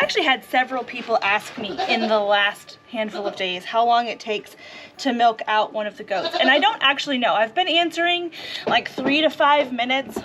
actually had several people ask me in the last handful of days how long it takes to milk out one of the goats. And I don't actually know. I've been answering like 3 to 5 minutes,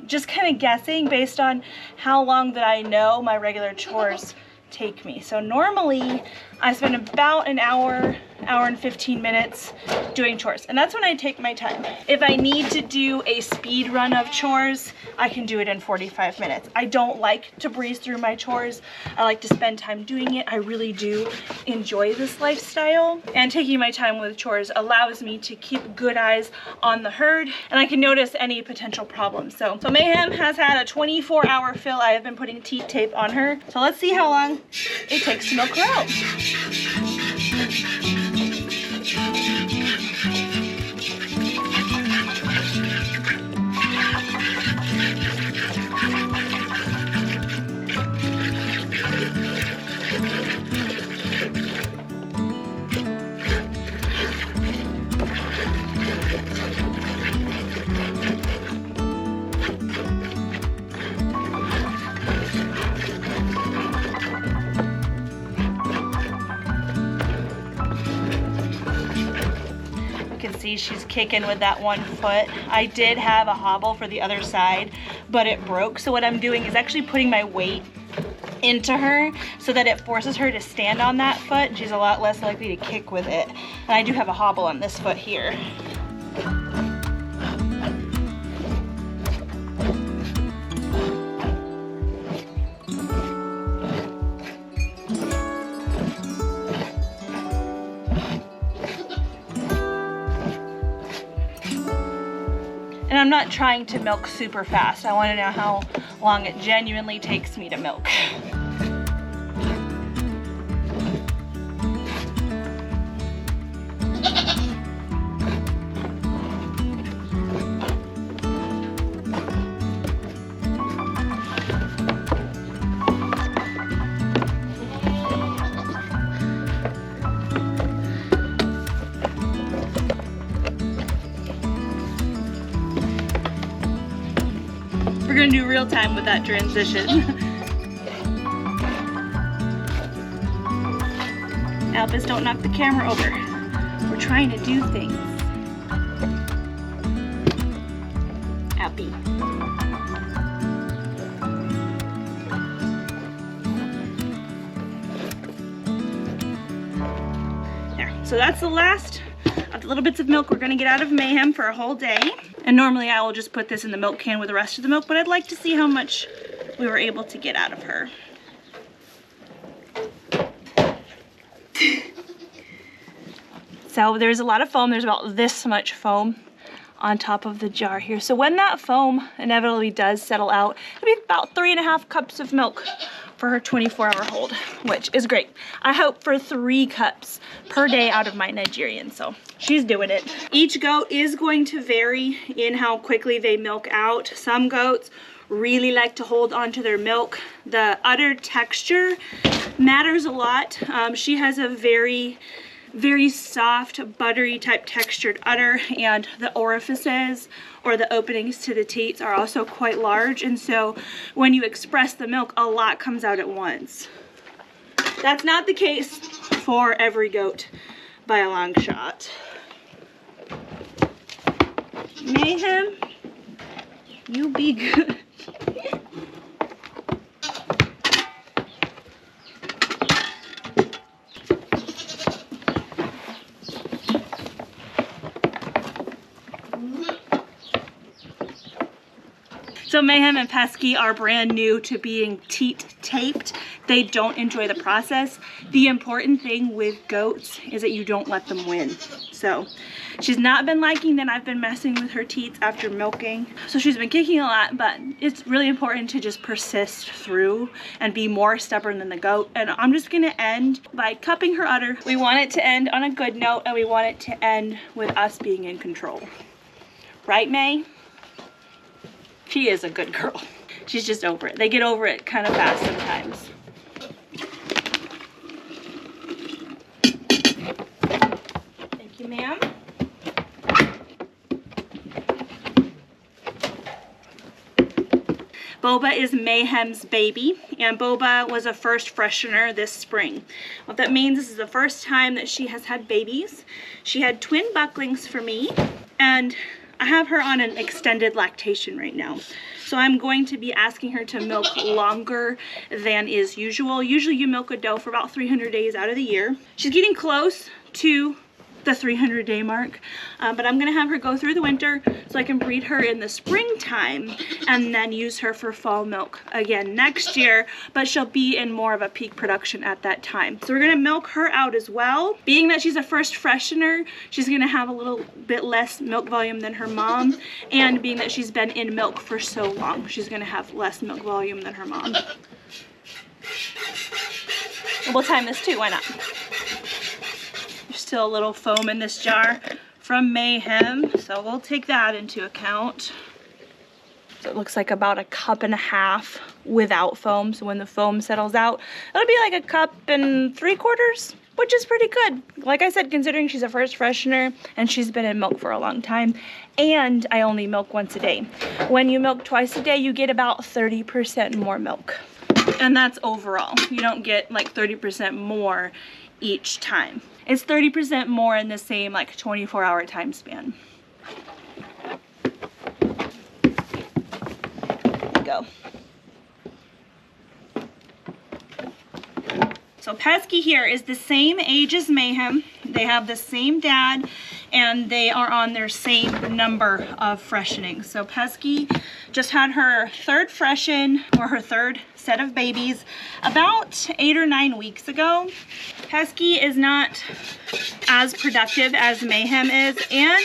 just kind of guessing based on how long that I know my regular chores take me. So normally I spend about an hour and 15 minutes doing chores, and that's when I take my time. If I need to do a speed run of chores, I can do it in 45 minutes. I don't like to breeze through my chores. I like to spend time doing it. I really do enjoy this lifestyle, and taking my time with chores allows me to keep good eyes on the herd, and I can notice any potential problems. So Mayhem has had a 24-hour fill. I have been putting teat tape on her. So let's see how long it takes to milk her out. See, she's kicking with that one foot. I did have a hobble for the other side, but it broke. So what I'm doing is actually putting my weight into her so that it forces her to stand on that foot, and she's a lot less likely to kick with it. And I do have a hobble on this foot here. And I'm not trying to milk super fast. I want to know how long it genuinely takes me to milk. We're gonna do real time with that transition. Albus, don't knock the camera over. We're trying to do things. Albie. There, so that's the last of the little bits of milk we're gonna get out of Mayhem for a whole day. And normally I will just put this in the milk can with the rest of the milk, but I'd like to see how much we were able to get out of her. So there's a lot of foam. There's about this much foam on top of the jar here. So when that foam inevitably does settle out, it'll be about 3.5 cups of milk for her 24-hour hold, which is great. I hope for 3 cups per day out of my Nigerian, so she's doing it. Each goat is going to vary in how quickly they milk out. Some goats really like to hold onto their milk. The udder texture matters a lot. She has a very soft, buttery type textured udder, and the orifices or the openings to the teats are also quite large, and so when you express the milk, a lot comes out at once. That's not the case for every goat by a long shot. Mayhem, you be good. So Mayhem and Pesky are brand new to being teat taped. They don't enjoy the process. The important thing with goats is that you don't let them win. So she's not been liking that I've been messing with her teats after milking. So she's been kicking a lot, but it's really important to just persist through and be more stubborn than the goat. And I'm just gonna end by cupping her udder. We want it to end on a good note, and we want it to end with us being in control. Right, May? She is a good girl. She's just over it. They get over it kind of fast sometimes. Thank you, ma'am. Boba is Mayhem's baby, and Boba was a first freshener this spring. What that means is this is the first time that she has had babies. She had twin bucklings for me, and I have her on an extended lactation right now. So I'm going to be asking her to milk longer than is usual. Usually you milk a doe for about 300 days out of the year. She's getting close to the 300-day mark, but I'm gonna have her go through the winter so I can breed her in the springtime and then use her for fall milk again next year, but she'll be in more of a peak production at that time. So we're gonna milk her out as well. Being that she's a first freshener, she's gonna have a little bit less milk volume than her mom, and being that she's been in milk for so long, she's gonna have less milk volume than her mom. We'll time this too, why not? Still a little foam in this jar from Mayhem, so we'll take that into account. So it looks like about 1.5 cups without foam, so when the foam settles out, it'll be like 1 3/4 cups, which is pretty good. Like I said, considering she's a first freshener and she's been in milk for a long time, and I only milk once a day. When you milk twice a day, you get about 30% more milk. And that's overall. You don't get like 30% more each time. It's 30% more in the same like 24-hour time span. There we go. So Pesky here is the same age as Mayhem. They have the same dad, and they are on their same number of freshenings. So Pesky just had her third freshen, or her third set of babies, about 8 or 9 weeks ago. Pesky is not as productive as Mayhem is, and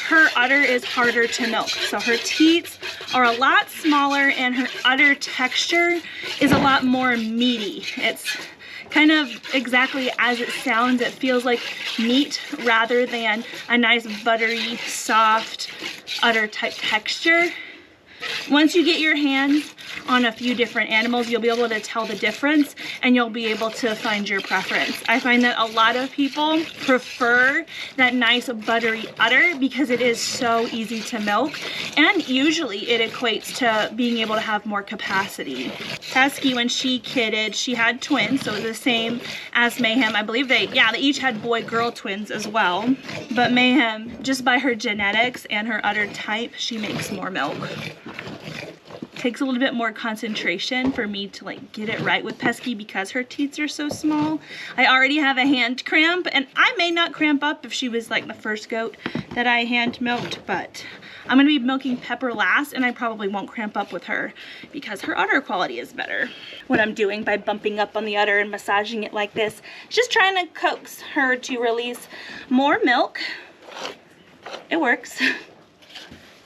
her udder is harder to milk. So her teats are a lot smaller and her udder texture is a lot more meaty. It's kind of exactly as it sounds. It feels like meat rather than a nice buttery, soft udder type texture. Once you get your hands on a few different animals, you'll be able to tell the difference and you'll be able to find your preference. I find that a lot of people prefer that nice buttery udder because it is so easy to milk, and usually it equates to being able to have more capacity. Pesky, when she kidded, she had twins, so it was the same as Mayhem. I believe they each had boy-girl twins as well. But Mayhem, just by her genetics and her udder type, she makes more milk. Takes a little bit more concentration for me to like get it right with Pesky because her teats are so small. I already have a hand cramp, and I may not cramp up if she was like the first goat that I hand milked, but I'm gonna be milking Pepper last, and I probably won't cramp up with her because her udder quality is better. What I'm doing by bumping up on the udder and massaging it like this, just trying to coax her to release more milk. It works.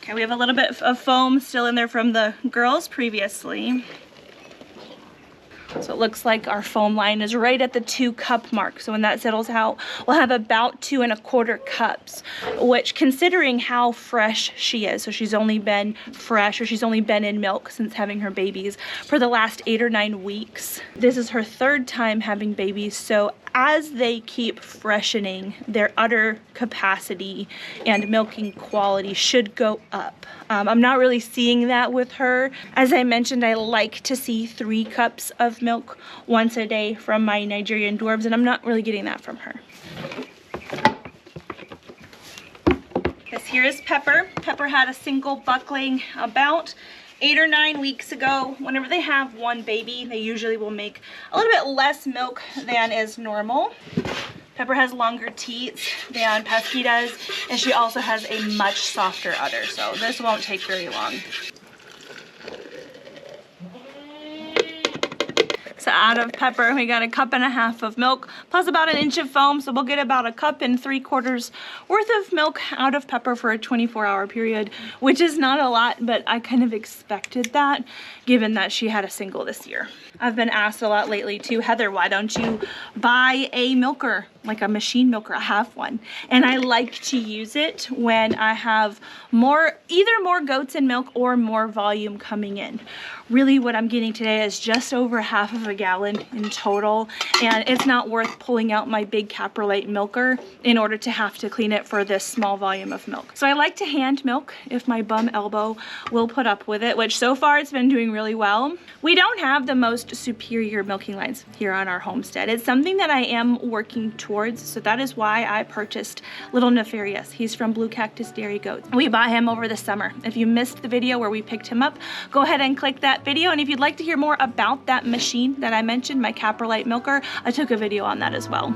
Okay, we have a little bit of foam still in there from the girls previously. So it looks like our foam line is right at the 2-cup mark. So when that settles out, we'll have about 2¼ cups, which, considering how fresh she is, so she's only been fresh, or she's only been in milk since having her babies for the last 8 or 9 weeks. This is her 3rd time having babies, so as they keep freshening, their udder capacity and milking quality should go up. I'm not really seeing that with her. As I mentioned, I like to see 3 cups of milk once a day from my Nigerian dwarves, and I'm not really getting that from her. This here is Pepper. Pepper had a single buckling about 8 or 9 weeks ago. Whenever they have one baby, they usually will make a little bit less milk than is normal. Pepper has longer teats than Pesky does, and she also has a much softer udder, so this won't take very long. So out of Pepper, we got 1.5 cups of milk, plus about 1 inch of foam, so we'll get about 1.75 cups worth of milk out of Pepper for a 24-hour period, which is not a lot, but I kind of expected that, given that she had a single this year. I've been asked a lot lately too, Heather, why don't you buy a milker? like a machine milker. I have one, and I like to use it when I have either more goats in milk or more volume coming in. Really what I'm getting today is just over half of a gallon in total, and it's not worth pulling out my big caprolite milker in order to have to clean it for this small volume of milk. So I like to hand milk if my bum elbow will put up with it, which so far it's been doing really well. We don't have the most superior milking lines here on our homestead. It's something that I am working towards, so that is why I purchased Little Nefarious. He's from Blue Cactus Dairy Goats. We bought him over the summer. If you missed the video where we picked him up, go ahead and click that video, and if you'd like to hear more about that machine that I mentioned, my caprolite milker, I took a video on that as well.